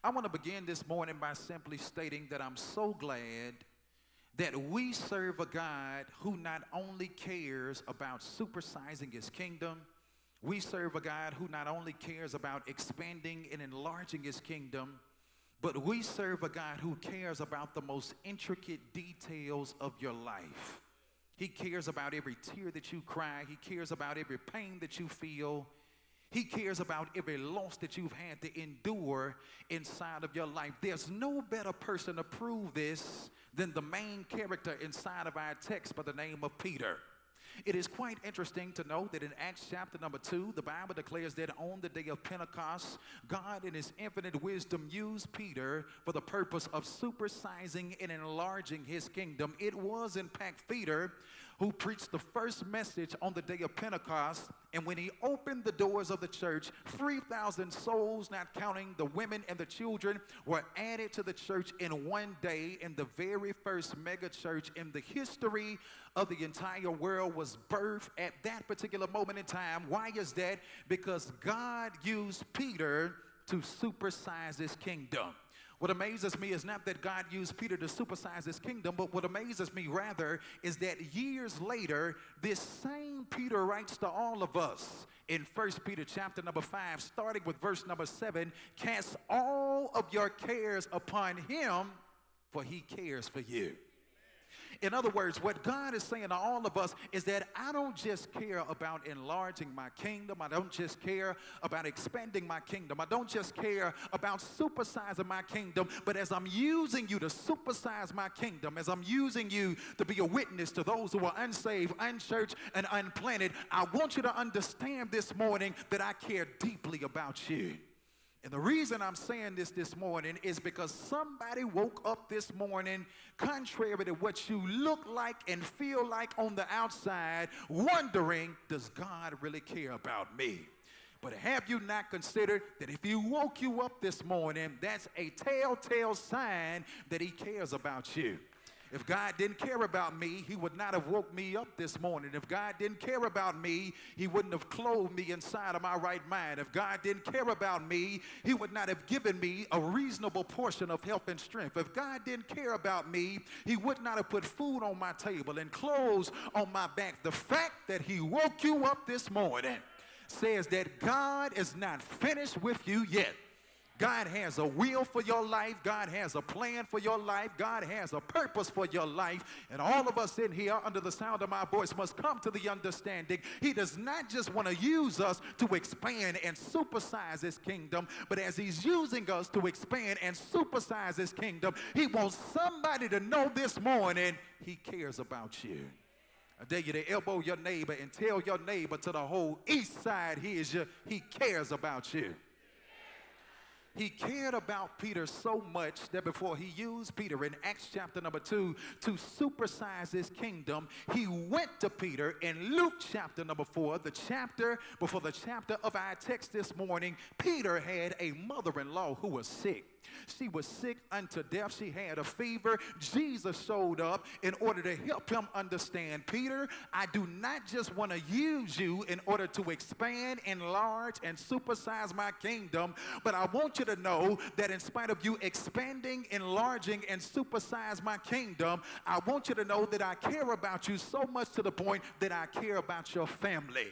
I want to begin this morning by simply stating that I'm so glad that we serve a God who not only cares about supersizing his kingdom, we serve a God who not only cares about expanding and enlarging his kingdom, but we serve a God who cares about the most intricate details of your life. He cares about every tear that you cry. He cares about every pain that you feel. He cares about every loss that you've had to endure inside of your life. There's no better person to prove this than the main character inside of our text by the name of Peter. It is quite interesting to know that in Acts chapter number 2, the Bible declares that on the day of Pentecost, God in his infinite wisdom used Peter for the purpose of supersizing and enlarging his kingdom. It was in fact Peter who preached the first message on the day of Pentecost, and when he opened the doors of the church, 3,000 souls, not counting the women and the children, were added to the church in one day, in the very first mega church in the history of the entire world was birthed at that particular moment in time. Why is that? Because God used Peter to supersize his kingdom. What amazes me is not that God used Peter to supersize his kingdom, but what amazes me rather is that years later, this same Peter writes to all of us in 1 Peter chapter number 5, starting with verse number 7, cast all of your cares upon him, for he cares for you. In other words, what God is saying to all of us is that I don't just care about enlarging my kingdom. I don't just care about expanding my kingdom. I don't just care about supersizing my kingdom. But as I'm using you to supersize my kingdom, as I'm using you to be a witness to those who are unsaved, unchurched, and unplanted, I want you to understand this morning that I care deeply about you. And the reason I'm saying this morning is because somebody woke up this morning contrary to what you look like and feel like on the outside, wondering, does God really care about me? But have you not considered that if he woke you up this morning, that's a telltale sign that he cares about you? If God didn't care about me, he would not have woke me up this morning. If God didn't care about me, he wouldn't have clothed me inside of my right mind. If God didn't care about me, he would not have given me a reasonable portion of health and strength. If God didn't care about me, he would not have put food on my table and clothes on my back. The fact that he woke you up this morning says that God is not finished with you yet. God has a will for your life. God has a plan for your life. God has a purpose for your life. And all of us in here under the sound of my voice must come to the understanding he does not just want to use us to expand and supersize his kingdom, but as he's using us to expand and supersize his kingdom, he wants somebody to know this morning he cares about you. I dare you to elbow your neighbor and tell your neighbor to the whole east side he cares about you. He cared about Peter so much that before he used Peter in Acts chapter number 2 to supersize his kingdom, he went to Peter in Luke chapter number 4, the chapter before the chapter of our text this morning. Peter had a mother-in-law who was sick. She was sick unto death. She had a fever. Jesus showed up in order to help him understand, Peter, I do not just want to use you in order to expand, enlarge, and supersize my kingdom, but I want you to know that in spite of you expanding, enlarging, and supersize my kingdom, I want you to know that I care about you so much to the point that I care about your family.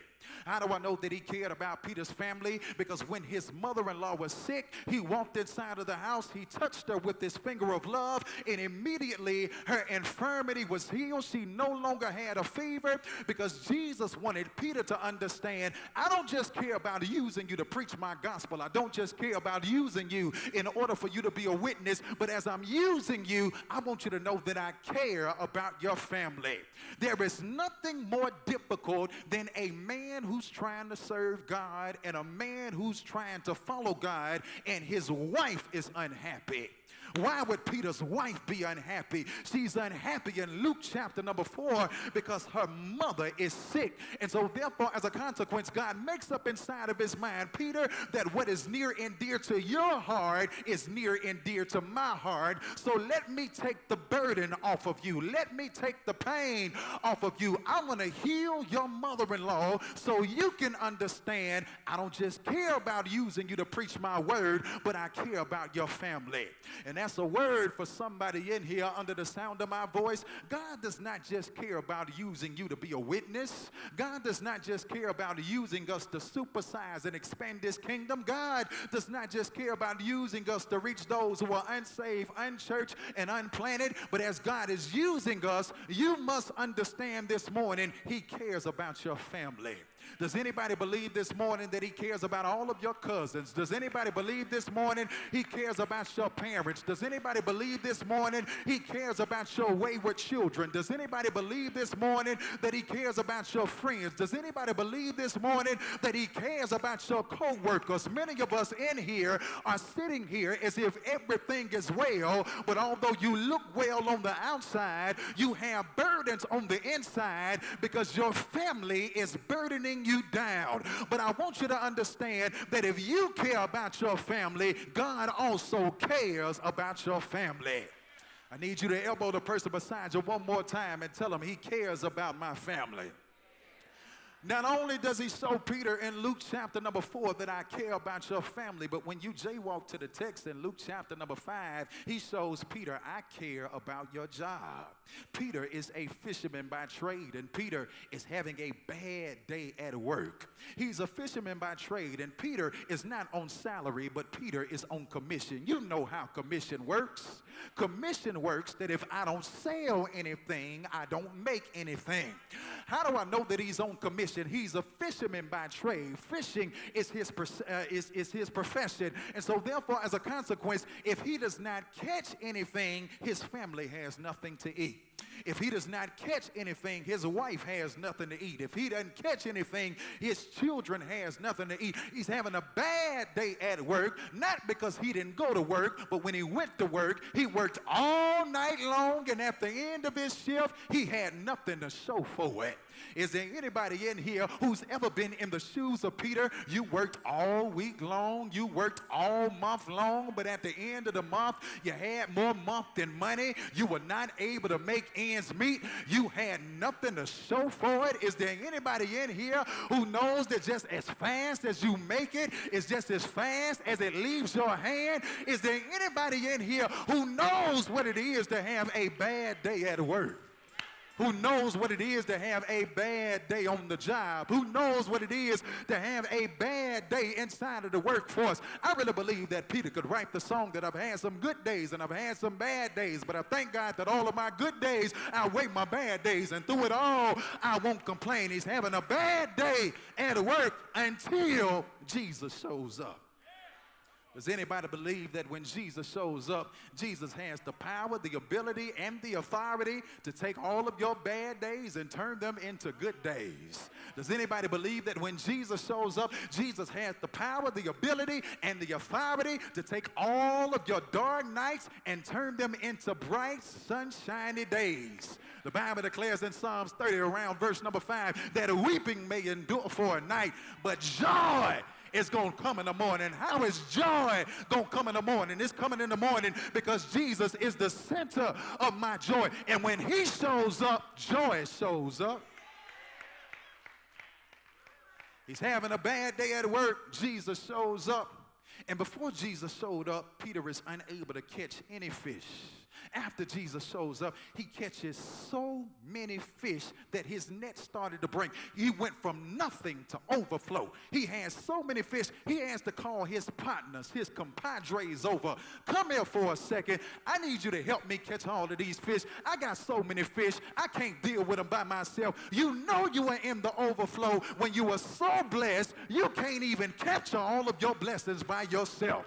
How do I know that he cared about Peter's family? Because when his mother-in-law was sick, he walked inside of the house, he touched her with his finger of love, and immediately her infirmity was healed. She no longer had a fever, because Jesus wanted Peter to understand, I don't just care about using you to preach my gospel. I don't just care about using you in order for you to be a witness, but as I'm using you, I want you to know that I care about your family. There is nothing more difficult than a man who's trying to serve God and a man who's trying to follow God and his wife is unhappy. Why would Peter's wife be unhappy? She's unhappy in Luke chapter number 4 because her mother is sick. And so therefore, as a consequence, God makes up inside of his mind, Peter, that what is near and dear to your heart is near and dear to my heart. So let me take the burden off of you. Let me take the pain off of you. I want to heal your mother-in-law so you can understand I don't just care about using you to preach my word, but I care about your family. And that's a word for somebody in here under the sound of my voice. God does not just care about using you to be a witness. God does not just care about using us to supersize and expand his kingdom. God does not just care about using us to reach those who are unsaved, unchurched, and unplanted. But as God is using us, you must understand this morning, he cares about your family. Does anybody believe this morning that he cares about all of your cousins? Does anybody believe this morning he cares about your parents? Does anybody believe this morning he cares about your wayward children? Does anybody believe this morning that he cares about your friends? Does anybody believe this morning that he cares about your co-workers? Many of us in here are sitting here as if everything is well, but although you look well on the outside, you have burdens on the inside because your family is burdening you down. But I want you to understand that if you care about your family, God also cares about your family. I need you to elbow the person beside you one more time and tell him he cares about my family. Not only does he show Peter in Luke chapter number 4 that I care about your family, but when you jaywalk to the text in Luke chapter number 5, he shows Peter, I care about your job. Peter is a fisherman by trade, and Peter is having a bad day at work. He's a fisherman by trade, and Peter is not on salary, but Peter is on commission. You know how commission works. Commission works that if I don't sell anything, I don't make anything. How do I know that he's on commission? He's a fisherman by trade. Fishing is his profession. And so therefore, as a consequence, if he does not catch anything, his family has nothing to eat. If he does not catch anything, his wife has nothing to eat. If he doesn't catch anything, his children has nothing to eat. He's having a bad day at work, not because he didn't go to work, but when he went to work, he worked all night long, and at the end of his shift, he had nothing to show for it. Is there anybody in here who's ever been in the shoes of Peter? You worked all week long, you worked all month long, but at the end of the month, you had more month than money. You were not able to make ends meet. You had nothing to show for it. Is there anybody in here who knows that just as fast as you make it is just as fast as it leaves your hand? Is there anybody in here who knows what it is to have a bad day at work? Who knows what it is to have a bad day on the job? Who knows what it is to have a bad day inside of the workforce? I really believe that Peter could write the song that I've had some good days and I've had some bad days, but I thank God that all of my good days outweigh my bad days, and through it all, I won't complain. He's having a bad day at work until Jesus shows up. Does anybody believe that when Jesus shows up, Jesus has the power, the ability, and the authority to take all of your bad days and turn them into good days? Does anybody believe that when Jesus shows up, Jesus has the power, the ability, and the authority to take all of your dark nights and turn them into bright, sunshiny days? The Bible declares in Psalms 30, around verse number 5, that weeping may endure for a night, but joy is going to come in the morning. How is joy going to come in the morning? It's coming in the morning because Jesus is the center of my joy. And when he shows up, joy shows up. He's having a bad day at work. Jesus shows up. And before Jesus showed up, Peter is unable to catch any fish. After Jesus shows up, he catches so many fish that his net started to break. He went from nothing to overflow. He has so many fish, he has to call his partners, his compadres over. Come here for a second. I need you to help me catch all of these fish. I got so many fish, I can't deal with them by myself. You know you are in the overflow when you are so blessed, you can't even catch all of your blessings by yourself.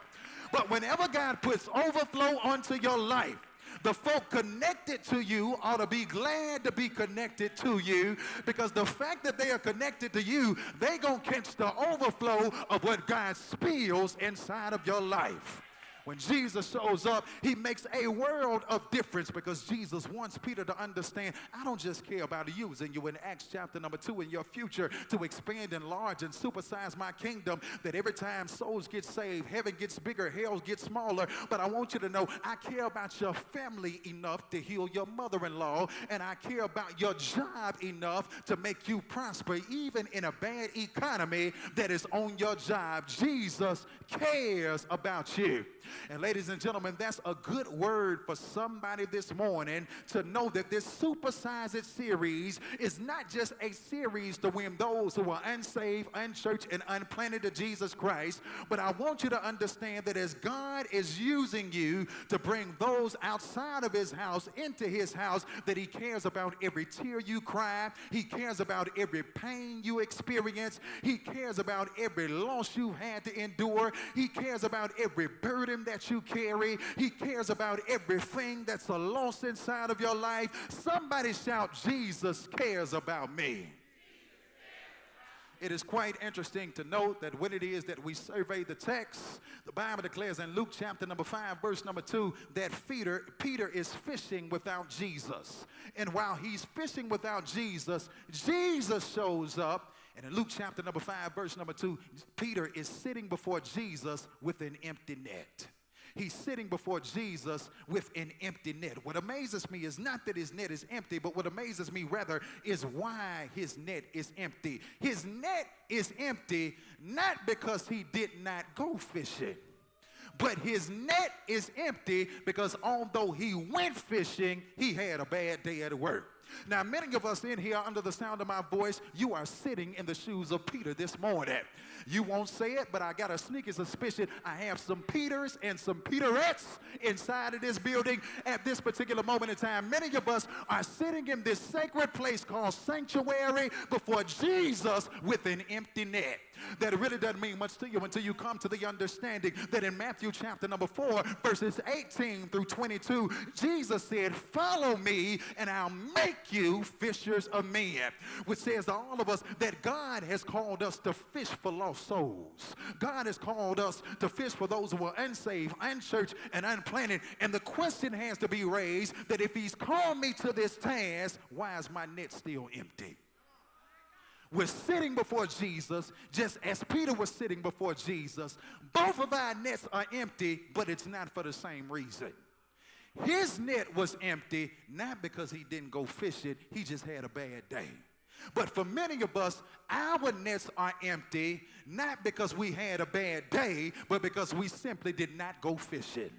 But whenever God puts overflow onto your life, the folk connected to you ought to be glad to be connected to you, because the fact that they are connected to you, they gonna catch the overflow of what God spills inside of your life. When Jesus shows up, he makes a world of difference because Jesus wants Peter to understand, I don't just care about using you in Acts chapter number 2 in your future to expand, enlarge, and supersize my kingdom, that every time souls get saved, heaven gets bigger, hell gets smaller. But I want you to know, I care about your family enough to heal your mother-in-law, and I care about your job enough to make you prosper, even in a bad economy that is on your job. Jesus cares about you. And ladies and gentlemen, that's a good word for somebody this morning to know that this Supersize It series is not just a series to win those who are unsaved, unchurched, and unplanted to Jesus Christ, but I want you to understand that as God is using you to bring those outside of his house into his house, that he cares about every tear you cry, he cares about every pain you experience, he cares about every loss you've had to endure, he cares about every burden that you carry, he cares about everything that's a loss inside of your life. Somebody shout, Jesus cares about me. It is quite interesting to note that when it is that we survey the text, the Bible declares in Luke chapter number 5, verse number 2, that Peter is fishing without Jesus. And while he's fishing without Jesus, Jesus shows up. And in Luke chapter number 5, verse number 2, Peter is sitting before Jesus with an empty net. He's sitting before Jesus with an empty net. What amazes me is not that his net is empty, but what amazes me rather is why his net is empty. His net is empty not because he did not go fishing, but his net is empty because although he went fishing, he had a bad day at work. Now, many of us in here, under the sound of my voice, you are sitting in the shoes of Peter this morning. You won't say it, but I got a sneaky suspicion I have some Peters and some Peterettes inside of this building at this particular moment in time. Many of us are sitting in this sacred place called sanctuary before Jesus with an empty net. That really doesn't mean much to you until you come to the understanding that in Matthew chapter number 4, verses 18 through 22, Jesus said, follow me and I'll make you fishers of men, which says to all of us that God has called us to fish for lost souls. God has called us to fish for those who are unsaved, unchurched, and unplanted. And the question has to be raised that if he's called me to this task, why is my net still empty? We're sitting before Jesus, just as Peter was sitting before Jesus. Both of our nets are empty, but it's not for the same reason. His net was empty, not because he didn't go fishing, he just had a bad day. But for many of us, our nets are empty, not because we had a bad day, but because we simply did not go fishing.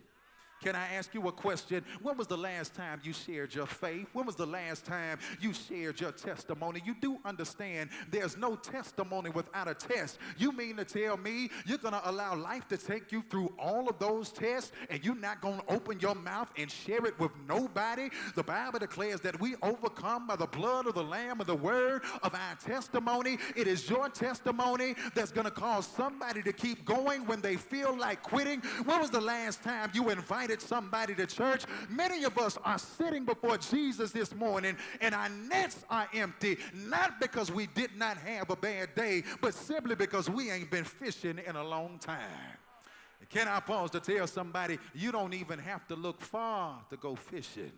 Can I ask you a question? When was the last time you shared your faith? When was the last time you shared your testimony? You do understand there's no testimony without a test. You mean to tell me you're going to allow life to take you through all of those tests and you're not going to open your mouth and share it with nobody? The Bible declares that we overcome by the blood of the Lamb and the word of our testimony. It is your testimony that's going to cause somebody to keep going when they feel like quitting. When was the last time you invited somebody to church? Many of us are sitting before Jesus this morning and our nets are empty, not because we did not have a bad day, but simply because we ain't been fishing in a long time. Can I pause to tell somebody, you don't even have to look far to go fishing.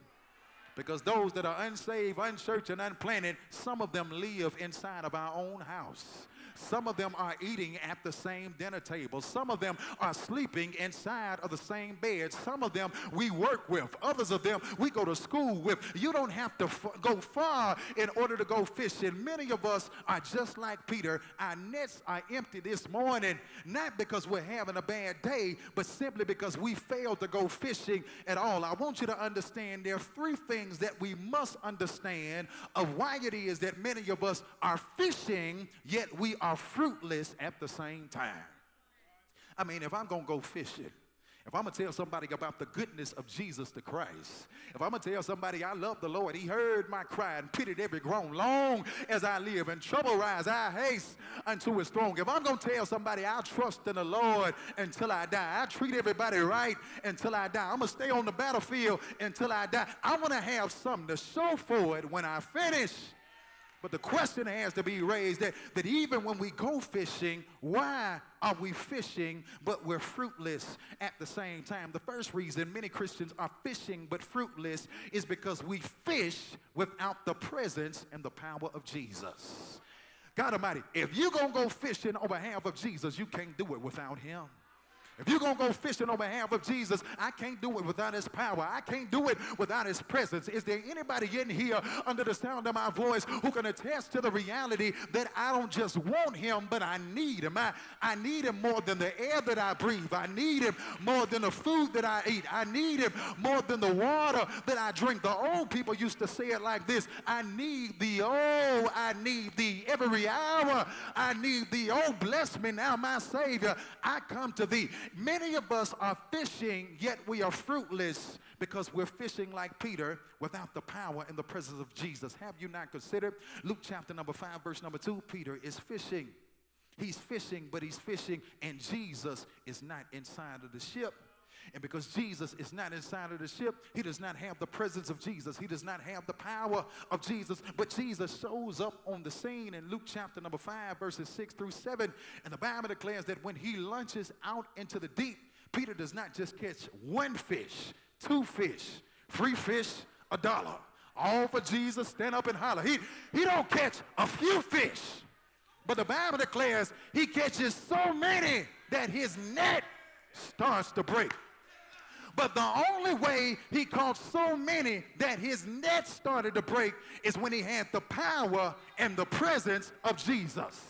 Because those that are unsaved, unchurched, and unplanted, some of them live inside of our own house. Some of them are eating at the same dinner table. Some of them are sleeping inside of the same bed. Some of them we work with. Others of them we go to school with. You don't have to go far in order to go fishing. Many of us are just like Peter. Our nets are empty this morning, not because we're having a bad day, but simply because we failed to go fishing at all. I want you to understand there are three things that we must understand of why it is that many of us are fishing, yet we are fruitless at the same time. I mean, if I'm going to go fishing, if I'm going to tell somebody about the goodness of Jesus the Christ, if I'm going to tell somebody I love the Lord, he heard my cry and pitied every groan, long as I live, and trouble rise, I haste unto his throne. If I'm going to tell somebody I trust in the Lord until I die, I treat everybody right until I die, I'm going to stay on the battlefield until I die, I want to have something to show for it when I finish. But the question has to be raised that even when we go fishing, why are we fishing but we're fruitless at the same time? The first reason many Christians are fishing but fruitless is because we fish without the presence and the power of Jesus. God Almighty, if you're going to go fishing on behalf of Jesus, you can't do it without him. If you're going to go fishing on behalf of Jesus, I can't do it without his power. I can't do it without his presence. Is there anybody in here under the sound of my voice who can attest to the reality that I don't just want him, but I need him? I need him more than the air that I breathe. I need him more than the food that I eat. I need him more than the water that I drink. The old people used to say it like this: I need thee, oh, I need thee every hour. I need thee, oh, bless me now, my Savior. I come to thee. Many of us are fishing, yet we are fruitless because we're fishing like Peter without the power and the presence of Jesus. Have you not considered Luke chapter number 5, verse number 2? Peter is fishing. He's fishing, but he's fishing, and Jesus is not inside of the ship. And because Jesus is not inside of the ship, he does not have the presence of Jesus. He does not have the power of Jesus. But Jesus shows up on the scene in Luke chapter number 5, verses 6 through 7. And the Bible declares that when he launches out into the deep, Peter does not just catch one fish, two fish, three fish, $1. All for Jesus, stand up and holler. He don't catch a few fish. But the Bible declares he catches so many that his net starts to break. But the only way he caught so many that his net started to break is when he had the power and the presence of Jesus.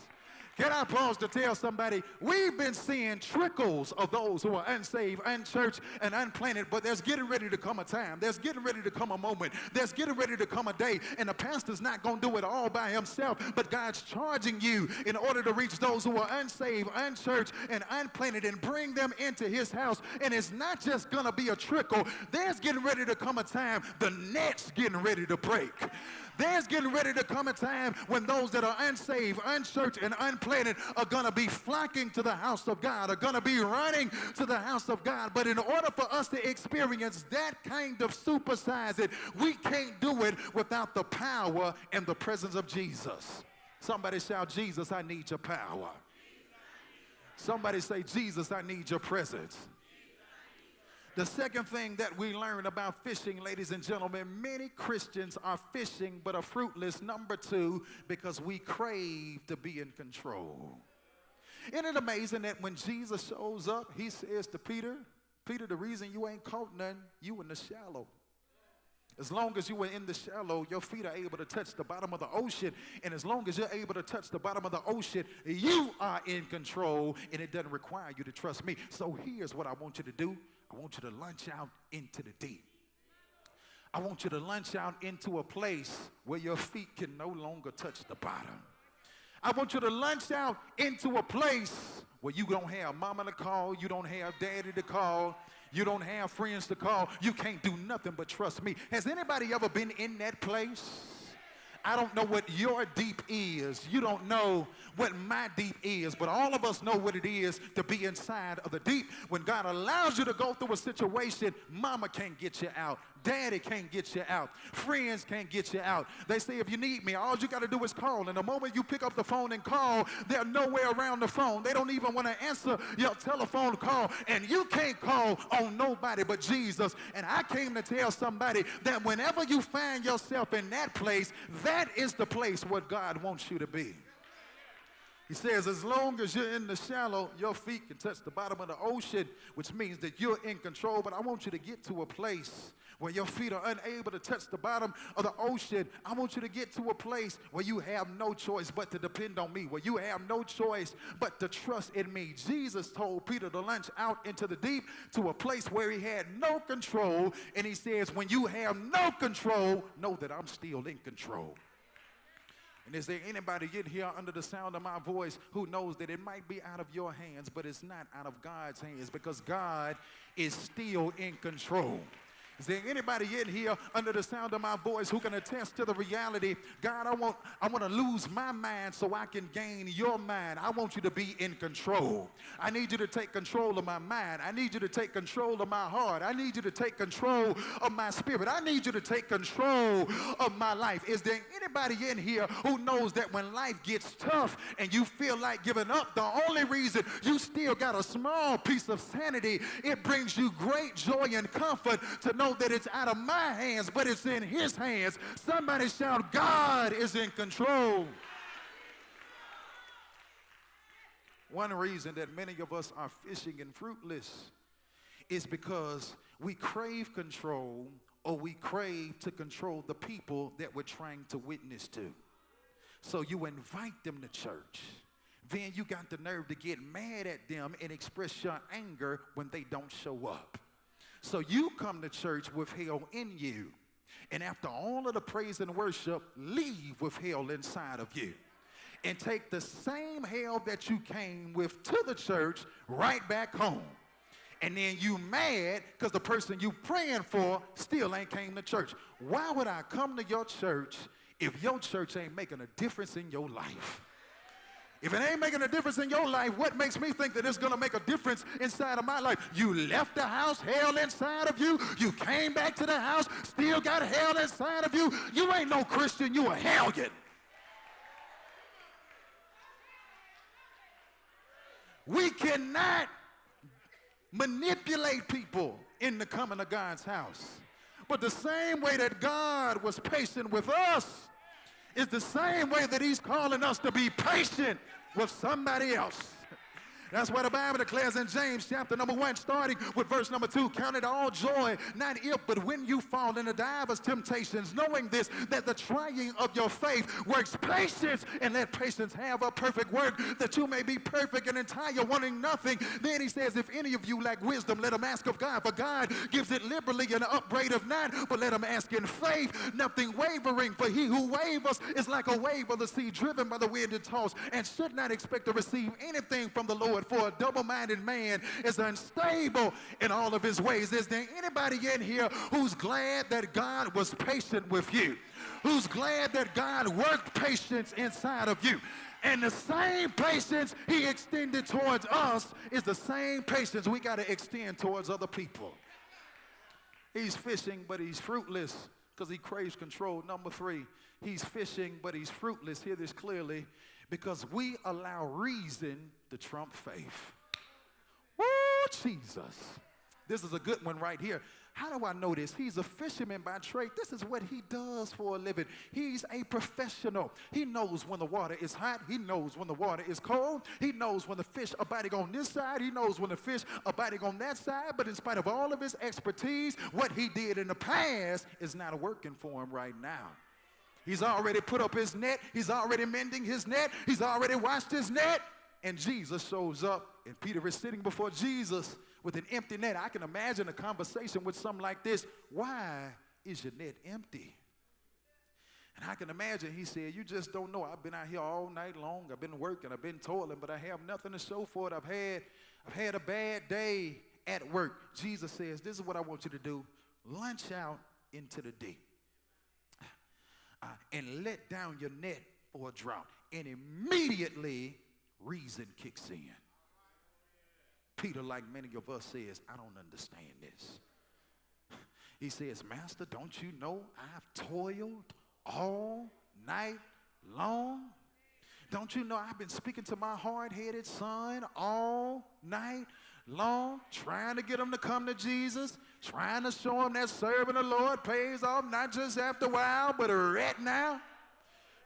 Can I pause to tell somebody, we've been seeing trickles of those who are unsaved, unchurched, and unplanted, but there's getting ready to come a time. There's getting ready to come a moment. There's getting ready to come a day, and the pastor's not going to do it all by himself, but God's charging you in order to reach those who are unsaved, unchurched, and unplanted and bring them into his house. And it's not just going to be a trickle. There's getting ready to come a time the net's getting ready to break. There's getting ready to come a time when those that are unsaved, unchurched, and unplanted are going to be flocking to the house of God, are going to be running to the house of God. But in order for us to experience that kind of supersize it, we can't do it without the power and the presence of Jesus. Somebody shout, Jesus, I need your power. Somebody say, Jesus, I need your presence. The second thing that we learn about fishing, ladies and gentlemen, many Christians are fishing but are fruitless. Number two, because we crave to be in control. Isn't it amazing that when Jesus shows up, he says to Peter, Peter, the reason you ain't caught none, you in the shallow. As long as you were in the shallow, your feet are able to touch the bottom of the ocean. And as long as you're able to touch the bottom of the ocean, you are in control, and it doesn't require you to trust me. So here's what I want you to do. I want you to launch out into the deep. I want you to launch out into a place where your feet can no longer touch the bottom. I want you to launch out into a place where you don't have mama to call, you don't have daddy to call, you don't have friends to call. You can't do nothing but trust me. Has anybody ever been in that place? I don't know what your deep is. You don't know what my deep is, but all of us know what it is to be inside of the deep. When God allows you to go through a situation, mama can't get you out. Daddy can't get you out. Friends can't get you out. They say, if you need me, all you got to do is call. And the moment you pick up the phone and call, they're nowhere around the phone. They don't even want to answer your telephone call. And you can't call on nobody but Jesus. And I came to tell somebody that whenever you find yourself in that place, that is the place where God wants you to be. He says, as long as you're in the shallow, your feet can touch the bottom of the ocean, which means that you're in control. But I want you to get to a place where your feet are unable to touch the bottom of the ocean. I want you to get to a place where you have no choice but to depend on me, where you have no choice but to trust in me. Jesus told Peter to launch out into the deep to a place where he had no control. And he says, when you have no control, know that I'm still in control. And is there anybody in here under the sound of my voice who knows that it might be out of your hands, but it's not out of God's hands, because God is still in control. Is there anybody in here under the sound of my voice who can attest to the reality, God, I want to lose my mind so I can gain your mind. I want you to be in control. I need you to take control of my mind. I need you to take control of my heart. I need you to take control of my spirit. I need you to take control of my life. Is there anybody in here who knows that when life gets tough and you feel like giving up, the only reason you still got a small piece of sanity, it brings you great joy and comfort to know that it's out of my hands, but it's in his hands. Somebody shout, God is in control. One reason that many of us are fishing and fruitless is because we crave control, or we crave to control the people that we're trying to witness to. So you invite them to church. Then you got the nerve to get mad at them and express your anger when they don't show up. So you come to church with hell in you. And after all of the praise and worship, leave with hell inside of you. And take the same hell that you came with to the church right back home. And then you mad because the person you praying for still ain't came to church. Why would I come to your church if your church ain't making a difference in your life? If it ain't making a difference in your life, what makes me think that it's going to make a difference inside of my life? You left the house, hell inside of you. You came back to the house, still got hell inside of you. You ain't no Christian, you a hellion. We cannot manipulate people into coming to God's house. But the same way that God was patient with us is the same way that he's calling us to be patient with somebody else. That's why the Bible declares in James chapter number 1, starting with verse number 2, count it all joy, not if, but when you fall into divers temptations, knowing this, that the trying of your faith works patience, and let patience have a perfect work, that you may be perfect and entire, wanting nothing. Then he says, if any of you lack wisdom, let him ask of God, for God gives it liberally and upbraideth not, but let him ask in faith, nothing wavering, for he who wavers is like a wave of the sea, driven by the wind and tossed, and should not expect to receive anything from the Lord. For a double-minded man is unstable in all of his ways. Is there anybody in here who's glad that God was patient with you? Who's glad that God worked patience inside of you? And the same patience he extended towards us is the same patience we got to extend towards other people. He's fishing, but he's fruitless because he craves control. Number 3, he's fishing, but he's fruitless. Hear this clearly. Because we allow reason to trump faith. Woo, Jesus. This is a good one right here. How do I know this? He's a fisherman by trade. This is what he does for a living. He's a professional. He knows when the water is hot. He knows when the water is cold. He knows when the fish are biting on this side. He knows when the fish are biting on that side. But in spite of all of his expertise, what he did in the past is not working for him right now. He's already put up his net. He's already mending his net. He's already washed his net. And Jesus shows up, and Peter is sitting before Jesus with an empty net. I can imagine a conversation with something like this. Why is your net empty? And I can imagine he said, you just don't know. I've been out here all night long. I've been working. I've been toiling, but I have nothing to show for it. I've had a bad day at work. Jesus says, this is what I want you to do. Launch out into the deep. And let down your net for a drought. And immediately, reason kicks in. Peter, like many of us, says, I don't understand this. He says, Master, don't you know I've toiled all night long? Don't you know I've been speaking to my hard-headed son all night long, trying to get him to come to Jesus, trying to show him that serving the Lord pays off not just after a while, but right now?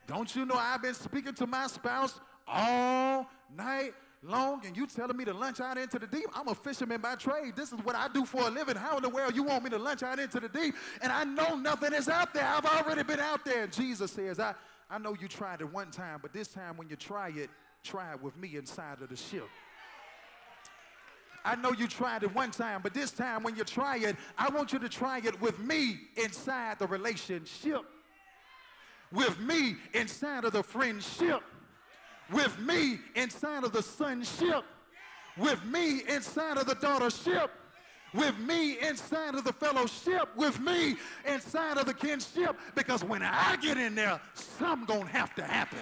Don't you know I've been speaking to my spouse all night long, and you telling me to launch out into the deep? I'm a fisherman by trade. This is what I do for a living. How in the world you want me to launch out into the deep? And I know nothing is out there. I've already been out there. And Jesus says, I know you tried it one time, but this time when you try it with me inside of the ship. I know you tried it one time, but this time when you try it, I want you to try it with me inside the relationship. With me inside of the friendship. With me inside of the sonship. With me inside of the daughtership. with me inside of the fellowship, with me inside of the kinship, because when I get in there, something gonna have to happen.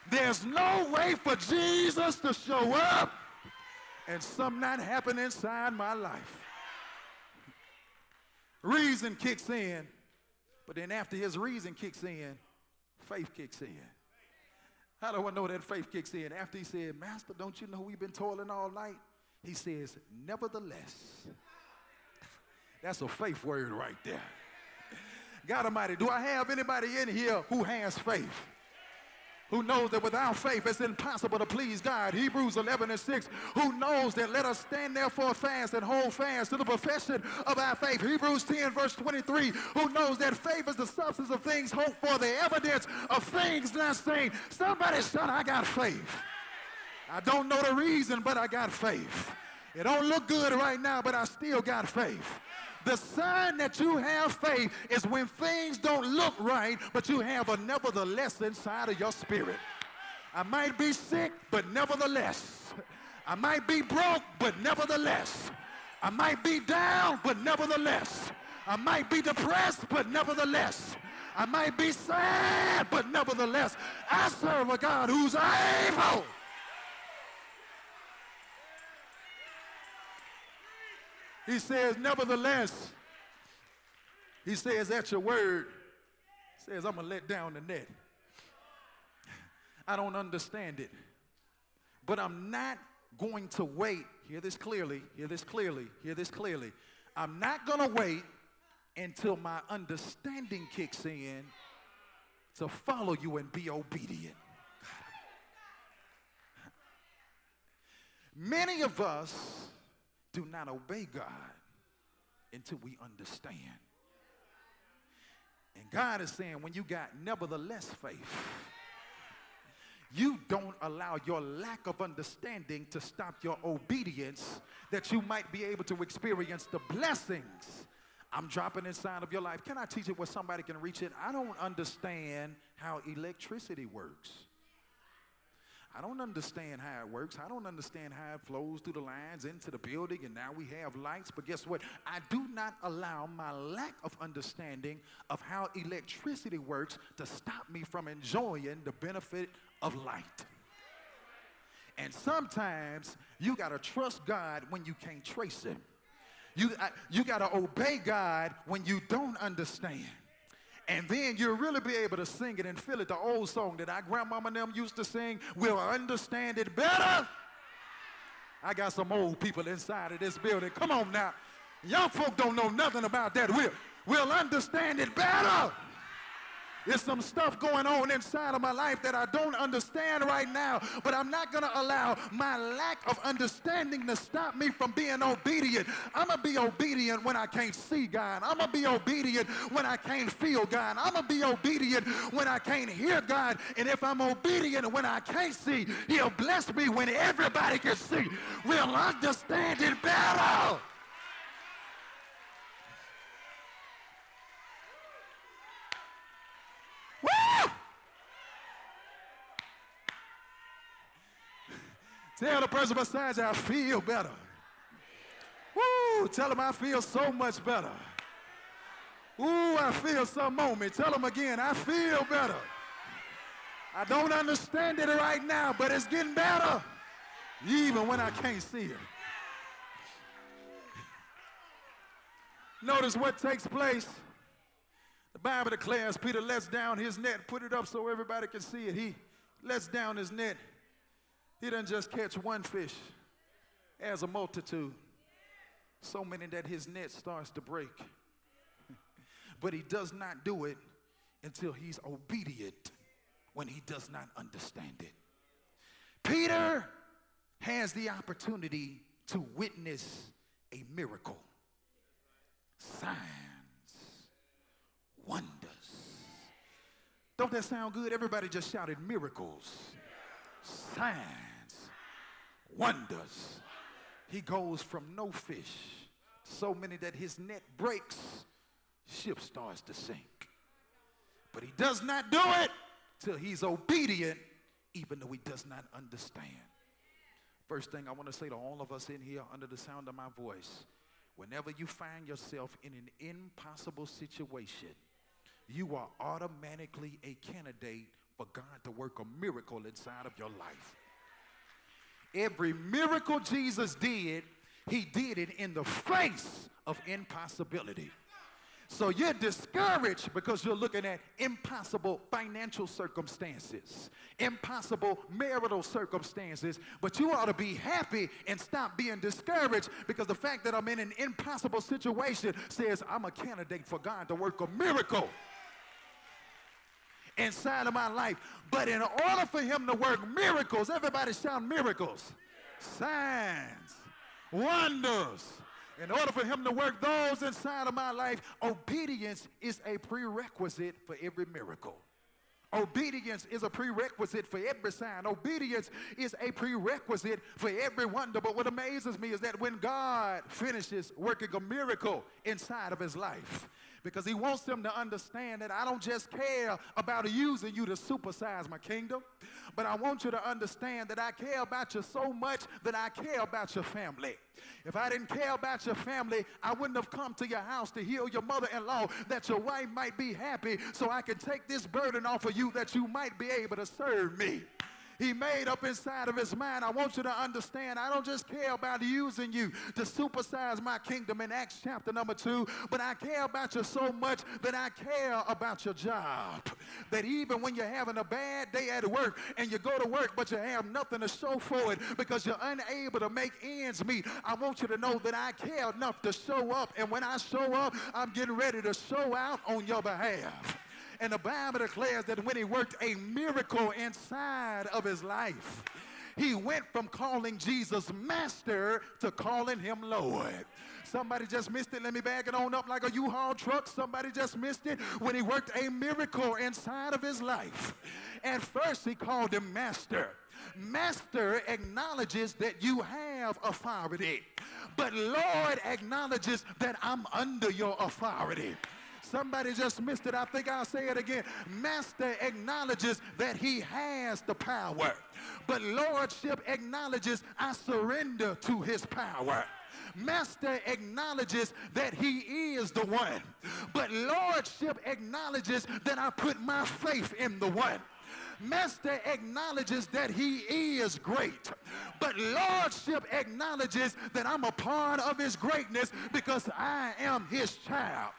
There's no way for Jesus to show up and something not happen inside my life. Reason kicks in, but then after his reason kicks in, faith kicks in. How do I know that faith kicks in? After he said, Master, don't you know we've been toiling all night? He says, nevertheless. That's a faith word right there. God Almighty, do I have anybody in here who has faith? Who knows that without faith it's impossible to please God? Hebrews 11:6. Who knows that let us stand therefore fast and hold fast to the profession of our faith? Hebrews 10:23. Who knows that faith is the substance of things hoped for, the evidence of things not seen? Somebody shout, I got faith. I don't know the reason, but I got faith. It don't look good right now, but I still got faith. The sign that you have faith is when things don't look right, but you have a nevertheless inside of your spirit. I might be sick, but nevertheless. I might be broke, but nevertheless. I might be down, but nevertheless. I might be depressed, but nevertheless. I might be sad, but nevertheless. I serve a God who's able. He says, nevertheless, he says, at your word, he says, I'm going to let down the net. I don't understand it, but I'm not going to wait. Hear this clearly, hear this clearly, hear this clearly. I'm not going to wait until my understanding kicks in to follow you and be obedient. Many of us do not obey God until we understand. And God is saying, when you got nevertheless faith, you don't allow your lack of understanding to stop your obedience, that you might be able to experience the blessings I'm dropping inside of your life. Can I teach it where somebody can reach it? I don't understand how electricity works. I don't understand how it works. I don't understand how it flows through the lines into the building, and now we have lights. But guess what? I do not allow my lack of understanding of how electricity works to stop me from enjoying the benefit of light. And sometimes you got to trust God when you can't trace him. You got to obey God when you don't understand. And then you'll really be able to sing it and feel it. The old song that our grandmama and them used to sing, we'll understand it better. I got some old people inside of this building. Come on now. Young folk don't know nothing about that. We'll understand it better. There's some stuff going on inside of my life that I don't understand right now, but I'm not going to allow my lack of understanding to stop me from being obedient. I'm going to be obedient when I can't see God. I'm going to be obedient when I can't feel God. I'm going to be obedient when I can't hear God. And if I'm obedient when I can't see, he'll bless me when everybody can see. We'll understand it better. Tell the person beside you, I feel better. Woo! Tell them I feel so much better. Ooh, I feel some moment. Tell them again, I feel better. I don't understand it right now, but it's getting better, even when I can't see it. Notice what takes place. The Bible declares Peter lets down his net, put it up so everybody can see it. He lets down his net. He doesn't just catch one fish, as a multitude, so many that his net starts to break. But he does not do it until he's obedient when he does not understand it. Peter has the opportunity to witness a miracle, signs, wonders. Don't that sound good? Everybody just shouted miracles, signs, wonders. He goes from no fish, so many that his net breaks, ship starts to sink. But he does not do it till he's obedient, even though he does not understand. First thing I want to say to all of us in here under the sound of my voice, whenever you find yourself in an impossible situation, you are automatically a candidate for God to work a miracle inside of your life. Every miracle Jesus did, he did it in the face of impossibility. So you're discouraged because you're looking at impossible financial circumstances, impossible marital circumstances, but you ought to be happy and stop being discouraged because the fact that I'm in an impossible situation says I'm a candidate for God to work a miracle inside of my life. But in order for him to work miracles, everybody shout miracles, signs, wonders. In order for him to work those inside of my life, obedience is a prerequisite for every miracle. Obedience is a prerequisite for every sign. Obedience is a prerequisite for every wonder. But what amazes me is that when God finishes working a miracle inside of his life, because he wants them to understand that I don't just care about using you to supersize my kingdom, but I want you to understand that I care about you so much that I care about your family. If I didn't care about your family, I wouldn't have come to your house to heal your mother-in-law, that your wife might be happy so I can take this burden off of you, that you might be able to serve me. He made up inside of his mind, I want you to understand, I don't just care about using you to supersize my kingdom in Acts chapter number 2, but I care about you so much that I care about your job. That even when you're having a bad day at work and you go to work but you have nothing to show for it because you're unable to make ends meet, I want you to know that I care enough to show up, and when I show up, I'm getting ready to show out on your behalf. And the Bible declares that when he worked a miracle inside of his life, he went from calling Jesus Master to calling him Lord. Somebody just missed it. Let me back it on up like a U-Haul truck. Somebody just missed it. When he worked a miracle inside of his life, at first he called him Master. Master acknowledges that you have authority, but Lord acknowledges that I'm under your authority. Somebody just missed it. I think I'll say it again. Master acknowledges that he has the power, but lordship acknowledges I surrender to his power. Master acknowledges that he is the one, but lordship acknowledges that I put my faith in the one. Master acknowledges that he is great, but lordship acknowledges that I'm a part of his greatness because I am his child.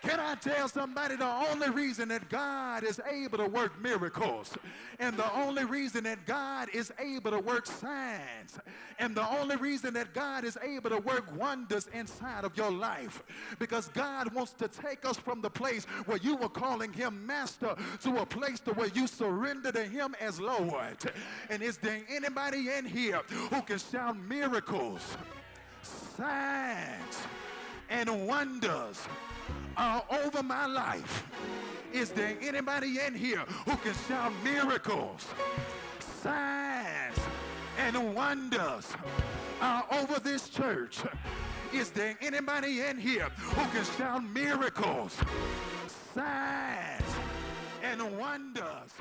Can I tell somebody the only reason that God is able to work miracles, and the only reason that God is able to work signs, and the only reason that God is able to work wonders inside of your life, because God wants to take us from the place where you were calling him Master to a place to where you surrender to him as Lord. And is there anybody in here who can shout miracles, signs, and wonders are over my life? Is there anybody in here who can shout miracles, signs, and wonders are over this church? Is there anybody in here who can shout miracles, signs, and wonders